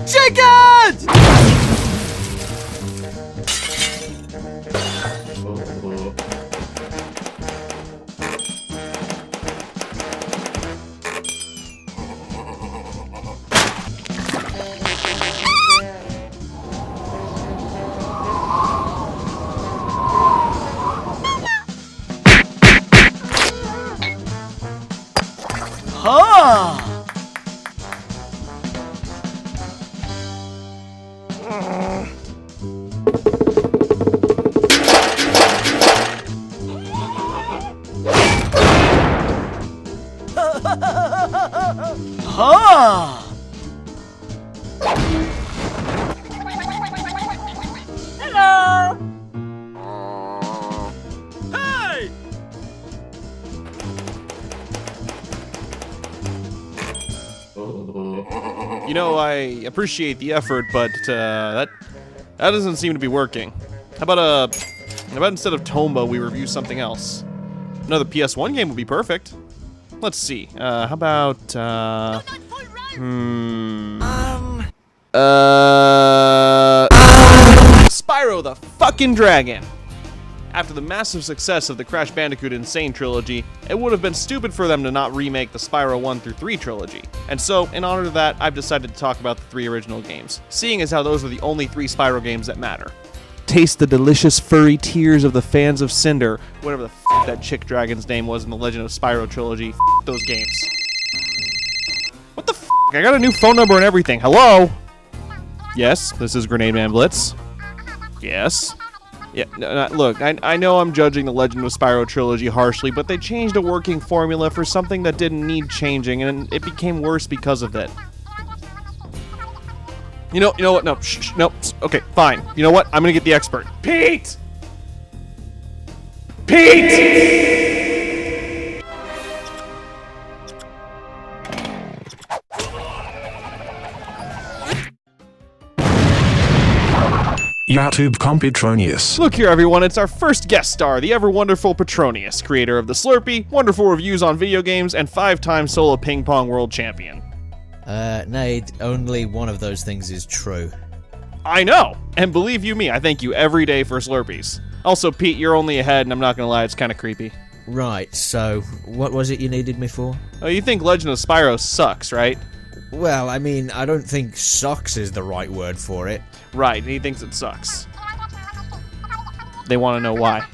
Chickens! Hello! Hey! You know, I appreciate the effort, but that doesn't seem to be working. How about instead of Tomba, we review something else? Another PS1 game would be perfect. Let's see. How about Spyro the fucking Dragon. After the massive success of the Crash Bandicoot Insane trilogy, it would have been stupid for them to not remake the Spyro 1 through 3 trilogy. And so, in honor of that, I've decided to talk about the 3 original games, seeing as how those are the only 3 Spyro games that matter. Taste the delicious furry tears of the fans of Cinder, whatever the f that chick dragon's name was in the Legend of Spyro trilogy. F those games. What the f? I got a new phone number and everything. Hello? Yes, this is GrenademanBlitz. Yes. Yeah, no, look, I know I'm judging the Legend of Spyro trilogy harshly, but they changed a working formula for something that didn't need changing, and it became worse because of it. You know what? No, no. Okay, fine. You know what? I'm gonna get the expert. Pete! Pete! YouTube Petronius. Look here, everyone, it's our first guest star, the ever-wonderful Petronius, creator of the Slurpee, wonderful reviews on video games, and 5-time solo ping-pong world champion. Nade, only one of those things is true. I know! And believe you me, I thank you every day for Slurpees. Also, Pete, you're only ahead, and I'm not gonna lie, it's kinda creepy. Right, so, what was it you needed me for? Oh, you think Legend of Spyro sucks, right? Well, I mean, I don't think sucks is the right word for it. Right, he thinks it sucks. They want to know why.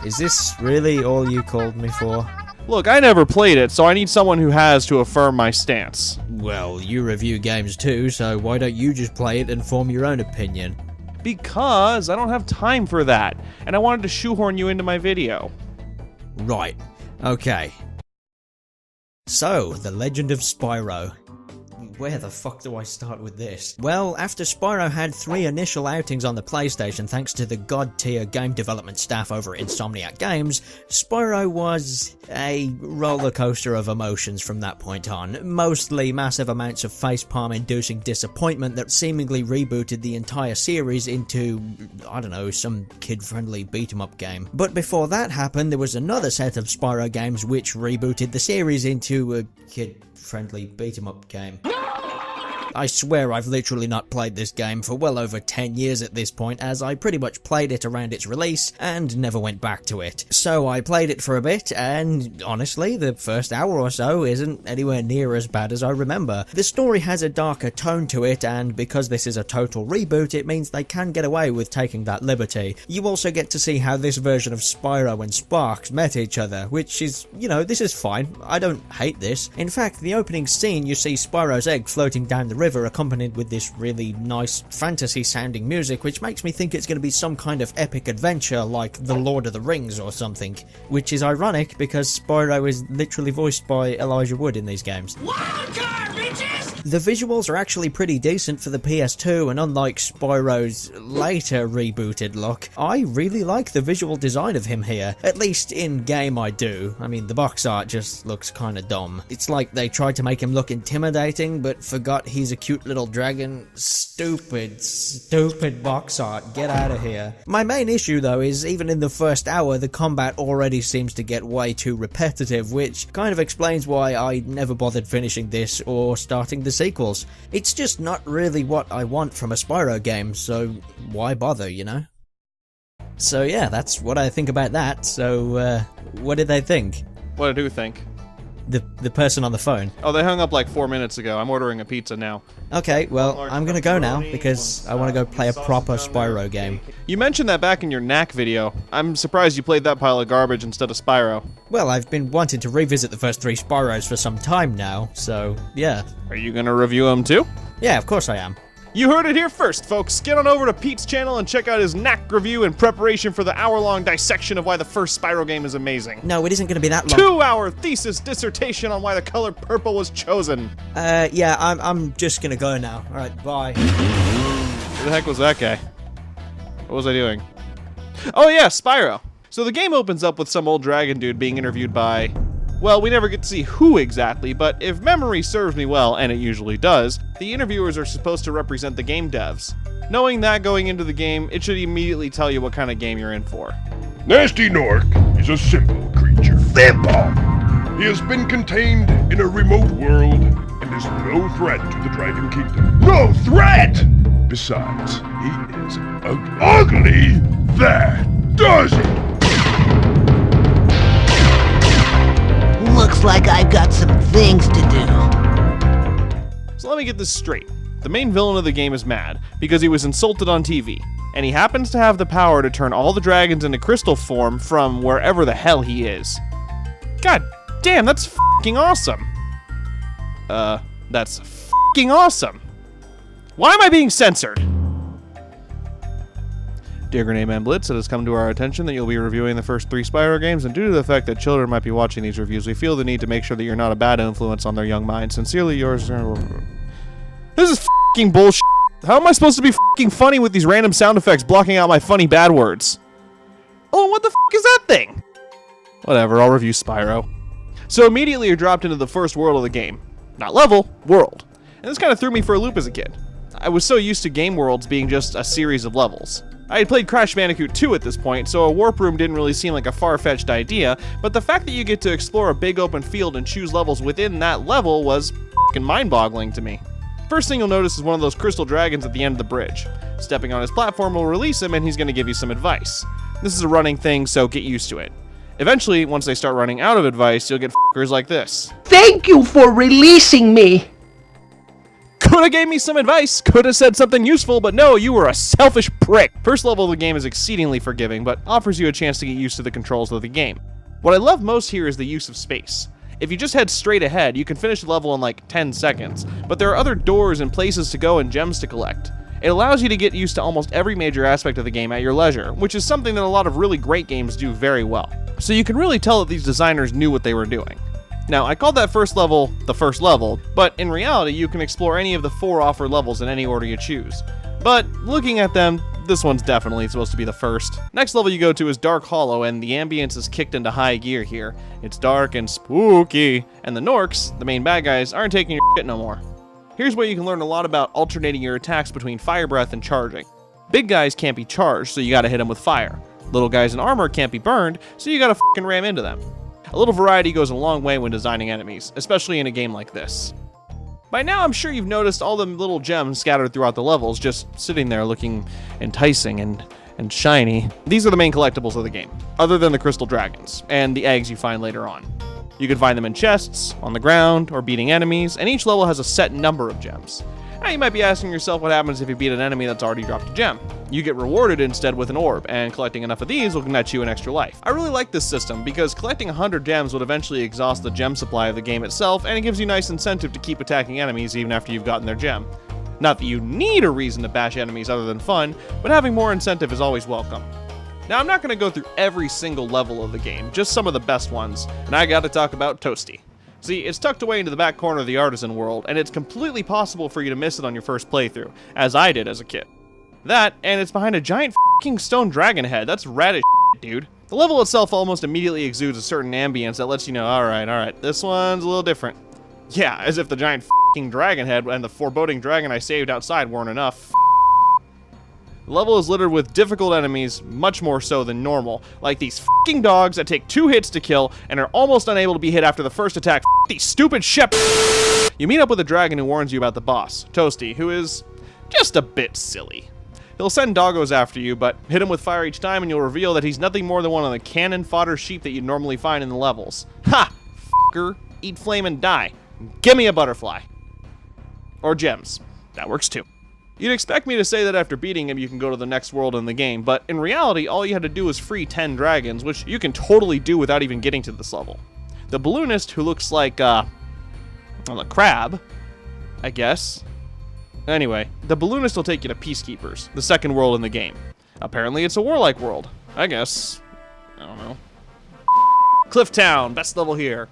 Is this really all you called me for? Look, I never played it, so I need someone who has to affirm my stance. Well, you review games too, so why don't you just play it and form your own opinion? Because I don't have time for that, and I wanted to shoehorn you into my video. Right. Okay. So, The Legend of Spyro. Where the fuck do I start with this? Well, after Spyro had 3 initial outings on the PlayStation thanks to the god-tier game development staff over at Insomniac Games, Spyro was a roller coaster of emotions from that point on. Mostly massive amounts of facepalm-inducing disappointment that seemingly rebooted the entire series into, I don't know, some kid-friendly beat-em-up game. But before that happened, there was another set of Spyro games which rebooted the series into a kid-friendly beat-em-up game. I swear I've literally not played this game for well over 10 years at this point, as I pretty much played it around its release and never went back to it. So I played it for a bit, and honestly, the first hour or so isn't anywhere near as bad as I remember. The story has a darker tone to it, and because this is a total reboot, it means they can get away with taking that liberty. You also get to see how this version of Spyro and Sparx met each other, which is, you know, this is fine. I don't hate this. In fact, the opening scene, you see Spyro's egg floating down the river accompanied with this really nice fantasy sounding music, which makes me think it's going to be some kind of epic adventure like The Lord of the Rings or something, which is ironic because Spyro is literally voiced by Elijah Wood in these games. Wild card, bitches! The visuals are actually pretty decent for the PS2, and unlike Spyro's later rebooted look, I really like the visual design of him here. At least in-game I do. I mean, the box art just looks kinda dumb. It's like they tried to make him look intimidating, but forgot he's a cute little dragon. Stupid box art. Get out of here. My main issue though is even in the first hour, the combat already seems to get way too repetitive, which kind of explains why I never bothered finishing this or starting the sequels. It's just not really what I want from a Spyro game, so why bother, you know? So yeah, that's what I think about that. So, what did they think? What did who think? The person on the phone. Oh, they hung up like 4 minutes ago. I'm ordering a pizza now. Okay, well, I'm gonna go now, because I want to go play a proper Spyro game. You mentioned that back in your knack video. I'm surprised you played that pile of garbage instead of Spyro. Well, I've been wanting to revisit the first 3 Spyros for some time now, so yeah. Are you gonna review them too? Yeah, of course I am. You heard it here first, folks. Get on over to Pete's channel and check out his knack review in preparation for the hour-long dissection of why the first Spyro game is amazing. No, it isn't gonna be that long. 2-hour thesis dissertation on why the color purple was chosen. Yeah, I'm just gonna go now. Alright, bye. Who the heck was that guy? What was I doing? Oh yeah, Spyro. So the game opens up with some old dragon dude being interviewed by... Well, we never get to see who exactly, but if memory serves me well, and it usually does, the interviewers are supposed to represent the game devs. Knowing that going into the game, it should immediately tell you what kind of game you're in for. Nasty Nork is a simple creature. Simple! He has been contained in a remote world and is no threat to the Dragon Kingdom. No threat! Besides, he is ugly. That does it! Looks like I've got some things to do. So let me get this straight. The main villain of the game is mad because he was insulted on TV, and he happens to have the power to turn all the dragons into crystal form from wherever the hell he is. God damn, that's fucking awesome. That's fucking awesome. Why am I being censored? Dear GrenademanBlitz, it has come to our attention that you'll be reviewing the first 3 Spyro games, and due to the fact that children might be watching these reviews, we feel the need to make sure that you're not a bad influence on their young minds. Sincerely yours... This is fucking bullshit. How am I supposed to be fucking funny with these random sound effects blocking out my funny bad words? Oh, what the fuck is that thing? Whatever, I'll review Spyro. So immediately you're dropped into the first world of the game. Not level, world. And this kind of threw me for a loop as a kid. I was so used to game worlds being just a series of levels. I had played Crash Bandicoot 2 at this point, so a warp room didn't really seem like a far-fetched idea, but the fact that you get to explore a big open field and choose levels within that level was f***ing mind-boggling to me. First thing you'll notice is one of those crystal dragons at the end of the bridge. Stepping on his platform will release him and he's going to give you some advice. This is a running thing, so get used to it. Eventually, once they start running out of advice, you'll get f***ers like this. Thank you for releasing me! Coulda gave me some advice, coulda said something useful, but no, you were a selfish prick. First level of the game is exceedingly forgiving, but offers you a chance to get used to the controls of the game. What I love most here is the use of space. If you just head straight ahead, you can finish the level in like 10 seconds, but there are other doors and places to go and gems to collect. It allows you to get used to almost every major aspect of the game at your leisure, which is something that a lot of really great games do very well. So you can really tell that these designers knew what they were doing. Now, I called that first level the first level, but in reality, you can explore any of the 4 offered levels in any order you choose. But looking at them, this one's definitely supposed to be the first. Next level you go to is Dark Hollow, and the ambience is kicked into high gear here. It's dark and spooky, and the Norks, the main bad guys, aren't taking your shit no more. Here's where you can learn a lot about alternating your attacks between fire breath and charging. Big guys can't be charged, so you gotta hit them with fire. Little guys in armor can't be burned, so you gotta fucking ram into them. A little variety goes a long way when designing enemies, especially in a game like this. By now, I'm sure you've noticed all the little gems scattered throughout the levels, just sitting there looking enticing and shiny. These are the main collectibles of the game, other than the crystal dragons, and the eggs you find later on. You can find them in chests, on the ground, or beating enemies, and each level has a set number of gems. Now you might be asking yourself what happens if you beat an enemy that's already dropped a gem. You get rewarded instead with an orb, and collecting enough of these will net you an extra life. I really like this system because collecting 100 gems would eventually exhaust the gem supply of the game itself, and it gives you nice incentive to keep attacking enemies even after you've gotten their gem. Not that you need a reason to bash enemies other than fun, but having more incentive is always welcome. Now I'm not going to go through every single level of the game, just some of the best ones, and I gotta talk about Toasty. See, it's tucked away into the back corner of the artisan world, and it's completely possible for you to miss it on your first playthrough, as I did as a kid. That, and it's behind a giant f***ing stone dragon head. That's rad as shit, dude. The level itself almost immediately exudes a certain ambience that lets you know, alright, this one's a little different. Yeah, as if the giant f***ing dragon head and the foreboding dragon I saved outside weren't enough. The level is littered with difficult enemies, much more so than normal, like these f***ing dogs that take 2 hits to kill and are almost unable to be hit after the first attack. These stupid shepherds! You meet up with a dragon who warns you about the boss, Toasty, who is just a bit silly. He'll send doggos after you, but hit him with fire each time and you'll reveal that he's nothing more than one of the cannon fodder sheep that you'd normally find in the levels. Ha! F***er, eat flame and die. Give me a butterfly. Or gems. That works too. You'd expect me to say that after beating him you can go to the next world in the game, but in reality all you had to do was free 10 dragons, which you can totally do without even getting to this level. The balloonist, who looks like, a crab, I guess. Anyway, the balloonist will take you to Peacekeepers, the second world in the game. Apparently it's a warlike world. I guess. I don't know. Cliff Town, best level here.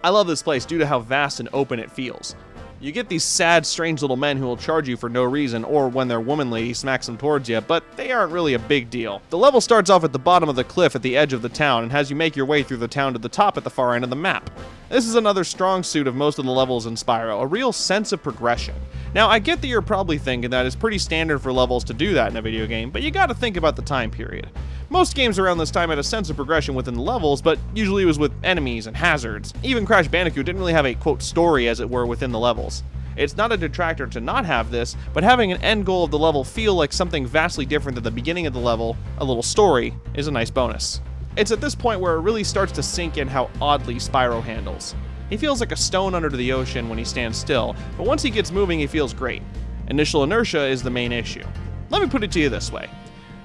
I love this place due to how vast and open it feels. You get these sad, strange little men who will charge you for no reason, or when their woman lady smacks them towards you, but they aren't really a big deal. The level starts off at the bottom of the cliff at the edge of the town, and has you make your way through the town to the top at the far end of the map. This is another strong suit of most of the levels in Spyro, a real sense of progression. Now, I get that you're probably thinking that it's pretty standard for levels to do that in a video game, but you gotta think about the time period. Most games around this time had a sense of progression within the levels, but usually it was with enemies and hazards. Even Crash Bandicoot didn't really have a, quote, story, as it were, within the levels. It's not a detractor to not have this, but having an end goal of the level feel like something vastly different than the beginning of the level, a little story, is a nice bonus. It's at this point where it really starts to sink in how oddly Spyro handles. He feels like a stone under the ocean when he stands still, but once he gets moving he feels great. Initial inertia is the main issue. Let me put it to you this way.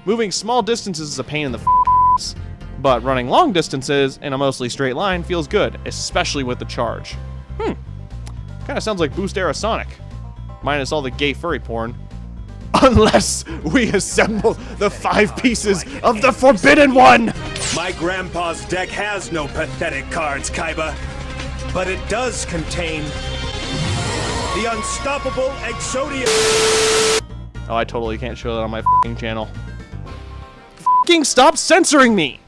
Moving small distances is a pain in the f***, but running long distances in a mostly straight line feels good, especially with the charge. Kinda sounds like Boost Era Sonic. Minus all the gay furry porn. Unless we assemble the 5 pieces of the Forbidden One! My grandpa's deck has no pathetic cards, Kaiba. But it does contain the unstoppable Exodia. Oh, I totally can't show that on my f***ing channel. F***ing stop censoring me!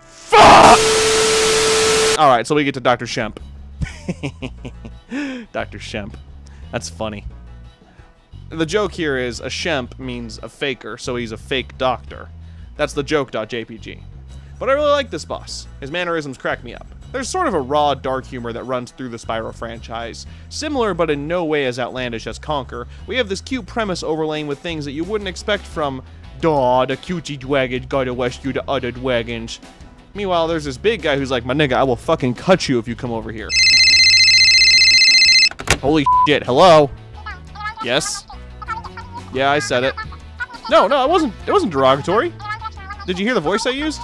Fuck! Alright, so we get to Dr. Shemp. Dr. Shemp. That's funny. The joke here is a Shemp means a faker, so he's a fake doctor. That's the joke.jpg. But I really like this boss. His mannerisms crack me up. There's sort of a raw, dark humor that runs through the Spyro franchise. Similar, but in no way as outlandish as Conker, we have this cute premise overlaying with things that you wouldn't expect from "Daw, the cutie dragon gotta rescue the other dragons." Meanwhile, there's this big guy who's like, "My nigga, I will fucking cut you if you come over here." Holy shit, hello? Yes? Yeah, I said it. No, it wasn't derogatory. Did you hear the voice I used?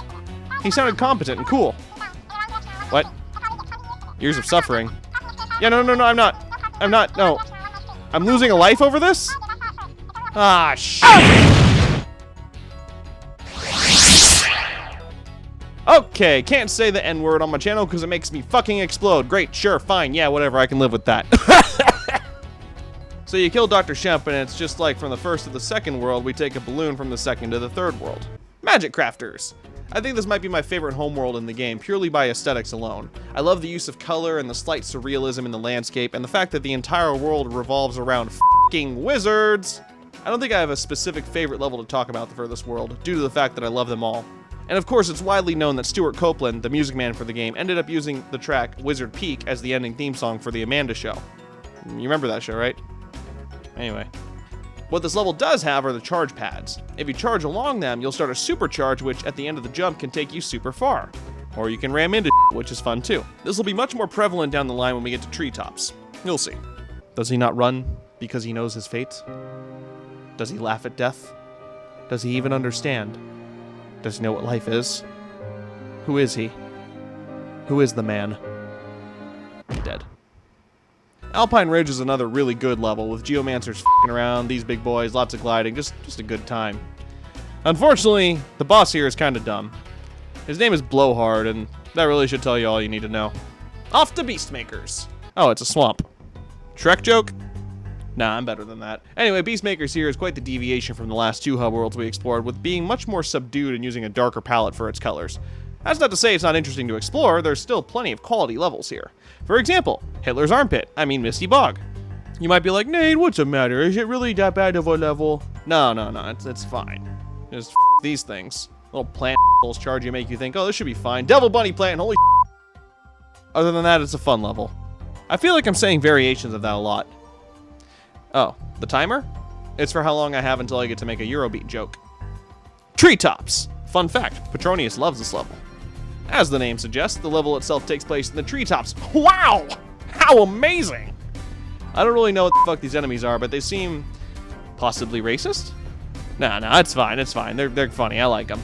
He sounded competent and cool. What? Years of suffering. Yeah, no, I'm not, no. I'm losing a life over this? Ah, shit. Okay, can't say the N-word on my channel because it makes me fucking explode. Great, sure, fine, yeah, whatever, I can live with that. So you kill Dr. Shemp, and it's just like from the first to the second world, we take a balloon from the second to the third world. Magic Crafters. I think this might be my favorite homeworld in the game, purely by aesthetics alone. I love the use of color and the slight surrealism in the landscape, and the fact that the entire world revolves around f***ing wizards. I don't think I have a specific favorite level to talk about for this world, due to the fact that I love them all. And of course, it's widely known that Stuart Copeland, the music man for the game, ended up using the track Wizard Peak as the ending theme song for The Amanda Show. You remember that show, right? Anyway. What this level does have are the charge pads. If you charge along them, you'll start a supercharge, which at the end of the jump can take you super far. Or you can ram into which is fun too. This will be much more prevalent down the line when we get to treetops. You'll see. Does he not run because he knows his fate? Does he laugh at death? Does he even understand? Does he know what life is? Who is he? Who is the man? Dead. Alpine Ridge is another really good level, with geomancers f***ing around, these big boys, lots of gliding, just a good time. Unfortunately, the boss here is kinda dumb. His name is Blowhard, and that really should tell you all you need to know. Off to Beastmakers. Oh, it's a swamp. Shrek joke? Nah, I'm better than that. Anyway, Beastmakers here is quite the deviation from the last 2 hub worlds we explored, with being much more subdued and using a darker palette for its colors. That's not to say it's not interesting to explore, there's still plenty of quality levels here. For example, Hitler's Armpit, Misty Bog. You might be like, Nade, what's the matter? Is it really that bad of a level? No, it's fine. Just these things. Little plant charge you, make you think, oh, this should be fine. Devil Bunny Plant, holy Other than that, it's a fun level. I feel like I'm saying variations of that a lot. Oh, the timer? It's for how long I have until I get to make a Eurobeat joke. Treetops! Fun fact, Petronius loves this level. As the name suggests, the level itself takes place in the treetops. Wow! How amazing! I don't really know what the fuck these enemies are, but they seem possibly racist? Nah, it's fine, They're funny, I like them.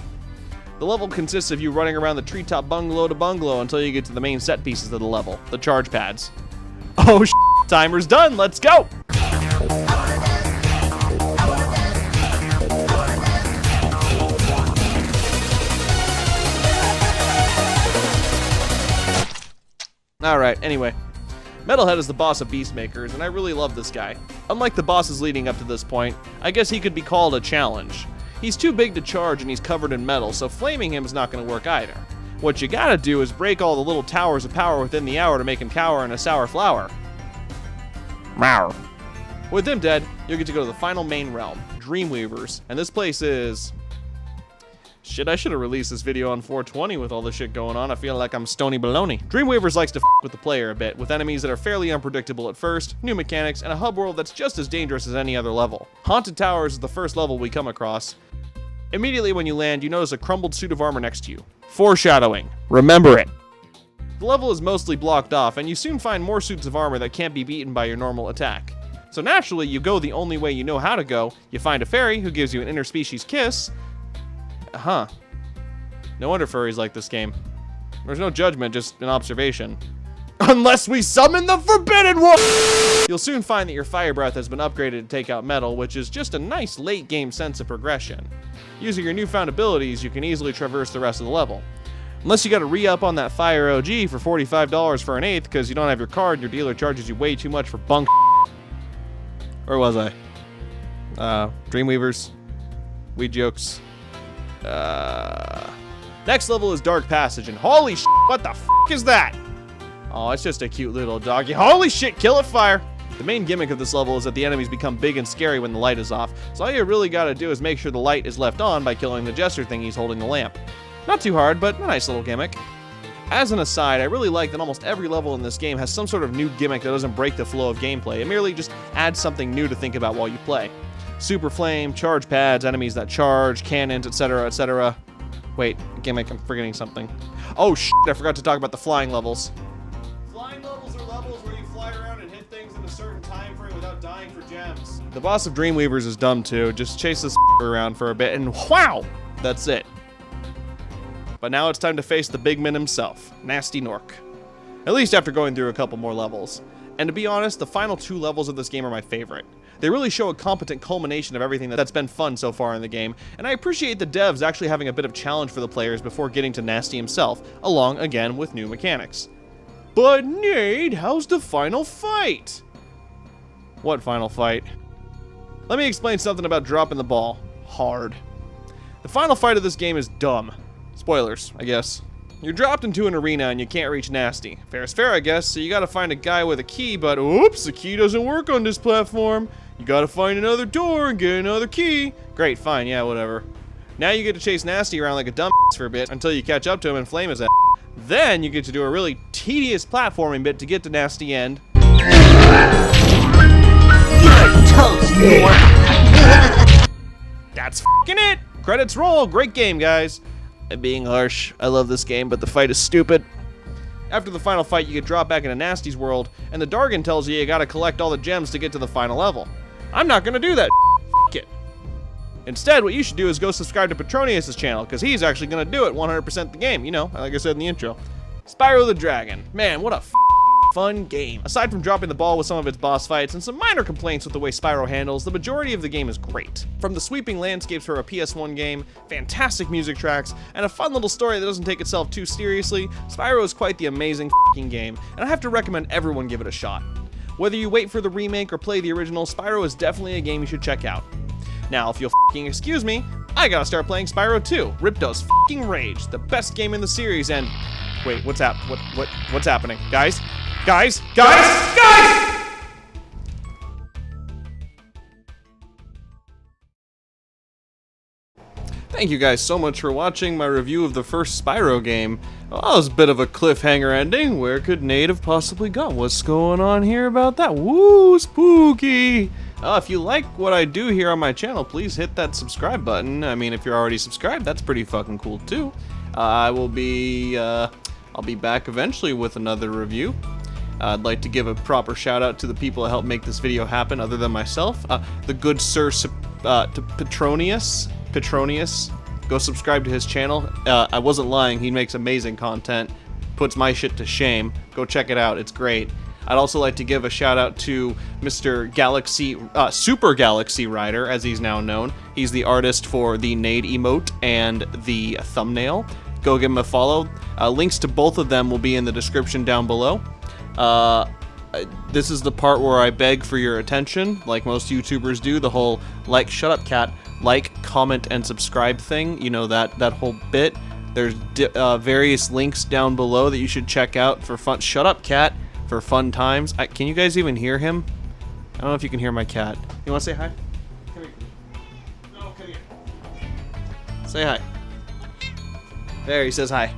The level consists of you running around the treetop bungalow to bungalow until you get to the main set pieces of the level, the charge pads. Oh, timer's done, let's go! Alright, anyway. Metalhead is the boss of Beastmakers, and I really love this guy. Unlike the bosses leading up to this point, I guess he could be called a challenge. He's too big to charge and he's covered in metal, so flaming him is not going to work either. What you gotta do is break all the little towers of power within the hour to make him cower in a sour flower. Meow. With him dead, you'll get to go to the final main realm, Dreamweavers, and this place is... Shit, I should have released this video on 420 with all this shit going on. I feel like I'm stony baloney. Dreamweavers likes to f with the player a bit, with enemies that are fairly unpredictable at first, new mechanics, and a hub world that's just as dangerous as any other level. Haunted Towers is the first level we come across. Immediately when you land, you notice a crumbled suit of armor next to you. Foreshadowing. Remember it. The level is mostly blocked off, and you soon find more suits of armor that can't be beaten by your normal attack. So naturally, you go the only way you know how to go. You find a fairy who gives you an interspecies kiss. Huh. No wonder furries like this game. There's no judgment, just an observation. Unless we summon the Forbidden One! You'll soon find that your fire breath has been upgraded to take out metal, which is just a nice late game sense of progression. Using your newfound abilities, you can easily traverse the rest of the level. Unless you gotta re-up on that fire OG for $45 for an eighth because you don't have your card and your dealer charges you way too much for bunk. Where was I? Dreamweavers. Weed jokes. Next level is Dark Passage, and holy shit, what the f is that? Oh, it's just a cute little doggy. Holy shit, kill it, fire! The main gimmick of this level is that the enemies become big and scary when the light is off, so all you really gotta do is make sure the light is left on by killing the jester thingies holding the lamp. Not too hard, but a nice little gimmick. As an aside, I really like that almost every level in this game has some sort of new gimmick that doesn't break the flow of gameplay. It merely just adds something new to think about while you play. Super flame, charge pads, enemies that charge, cannons, etc., etc. Wait, gimmick, I'm forgetting something. Oh shit, I forgot to talk about the flying levels. Flying levels are levels where you fly around and hit things in a certain time frame without dying for gems. The boss of Dreamweavers is dumb too. Just chase this around for a bit and wow! That's it. But now it's time to face the big man himself, Nasty Nork. At least after going through a couple more levels. And to be honest, the final 2 levels of this game are my favorite. They really show a competent culmination of everything that's been fun so far in the game, and I appreciate the devs actually having a bit of challenge for the players before getting to Nasty himself, along again with new mechanics. But Nade, how's the final fight? What final fight? Let me explain something about dropping the ball. Hard. The final fight of this game is dumb. Spoilers, I guess. You're dropped into an arena and you can't reach Nasty. Fair is fair, I guess, so you gotta find a guy with a key, but oops, the key doesn't work on this platform. You gotta find another door and get another key. Great, fine, yeah, whatever. Now you get to chase Nasty around like a dumb for a bit until you catch up to him and flame his ass. Then you get to do a really tedious platforming bit to get to Nasty End. You're toast, That's f***ing it! Credits roll, great game, guys. I'm being harsh. I love this game, but the fight is stupid. After the final fight, you get dropped back into Nasty's world, and the Dargan tells you gotta collect all the gems to get to the final level. I'm not gonna do that. F*** it. Instead, what you should do is go subscribe to Petronius' channel, because he's actually gonna do it 100% the game, you know, like I said in the intro. Spyro the Dragon. Man, what a fun game. Aside from dropping the ball with some of its boss fights and some minor complaints with the way Spyro handles, the majority of the game is great. From the sweeping landscapes for a PS1 game, fantastic music tracks, and a fun little story that doesn't take itself too seriously, Spyro is quite the amazing f***ing game, and I have to recommend everyone give it a shot. Whether you wait for the remake or play the original, Spyro is definitely a game you should check out. Now, if you'll f***ing excuse me, I gotta start playing Spyro 2, Ripto's f***ing Rage, the best game in the series, and... Wait, what's happening? Guys? Thank you guys so much for watching my review of the first Spyro game. Well, that was a bit of a cliffhanger ending. Where could Nade have possibly gone? What's going on here about that? Woo, spooky! If you like what I do here on my channel, please hit that subscribe button. I mean, if you're already subscribed, that's pretty fucking cool too. I'll be back eventually with another review. I'd like to give a proper shout out to the people that helped make this video happen other than myself. The good sir to Petronius. Go subscribe to his channel. I wasn't lying, he makes amazing content. Puts my shit to shame. Go check it out, it's great. I'd also like to give a shout out to Mr. Galaxy, Super Galaxy Rider, as he's now known. He's the artist for the Nade emote and the thumbnail. Go give him a follow. Links to both of them will be in the description down below. This is the part where I beg for your attention, like most YouTubers do, the whole shut up cat, comment and subscribe thing, you know, that whole bit. There's various links down below that you should check out for fun. Shut up cat, for fun times. Can you guys even hear him? I don't know if you can hear my cat. You want to say hi? Come here. No, come here. Say hi. There, he says hi.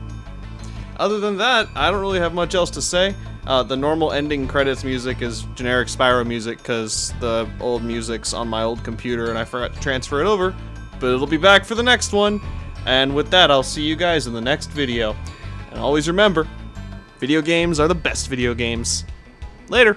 Other than that, I don't really have much else to say. The normal ending credits music is generic Spyro music because the old music's on my old computer and I forgot to transfer it over, but it'll be back for the next one. And with that, I'll see you guys in the next video. And always remember, video games are the best video games. Later.